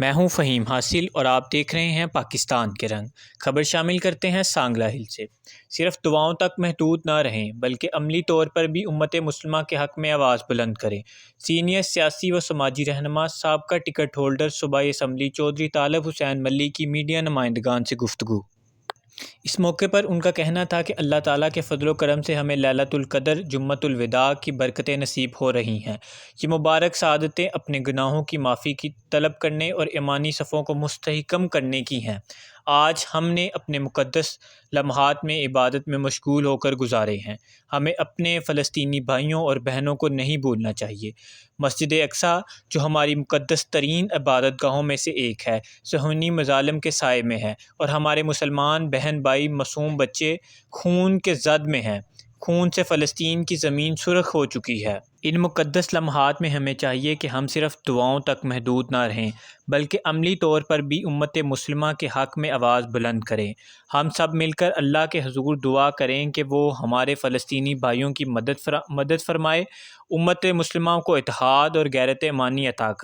میں ہوں فہیم حاصل اور آپ دیکھ رہے ہیں پاکستان کے رنگ۔ خبر شامل کرتے ہیں سانگلہ ہل سے۔ صرف دعاؤں تک محدود نہ رہیں بلکہ عملی طور پر بھی امت مسلمہ کے حق میں آواز بلند کریں۔ سینئر سیاسی و سماجی رہنما سابقہ ٹکٹ ہولڈر صوبائی اسمبلی چودھری طالب حسین ملی کی میڈیا نمائندگان سے گفتگو۔ اس موقع پر ان کا کہنا تھا کہ اللہ تعالیٰ کے فضل و کرم سے ہمیں لیلۃ القدر جمعۃ الوداع کی برکتیں نصیب ہو رہی ہیں۔ یہ مبارک سعادتیں اپنے گناہوں کی معافی کی طلب کرنے اور ایمانی صفوں کو مستحکم کرنے کی ہیں۔ آج ہم نے اپنے مقدس لمحات میں عبادت میں مشغول ہو کر گزارے ہیں۔ ہمیں اپنے فلسطینی بھائیوں اور بہنوں کو نہیں بھولنا چاہیے۔ مسجد اقصیٰ جو ہماری مقدس ترین عبادت گاہوں میں سے ایک ہے، صہیونی مظالم کے سائے میں ہے اور ہمارے مسلمان بہن بھائی معصوم بچے خون کے زد میں ہیں۔ خون سے فلسطین کی زمین سرخ ہو چکی ہے۔ ان مقدس لمحات میں ہمیں چاہیے کہ ہم صرف دعاؤں تک محدود نہ رہیں بلکہ عملی طور پر بھی امت مسلمہ کے حق میں آواز بلند کریں۔ ہم سب مل کر اللہ کے حضور دعا کریں کہ وہ ہمارے فلسطینی بھائیوں کی مدد فرمائے، امت مسلمہ کو اتحاد اور غیرت ایمانی عطا کرے۔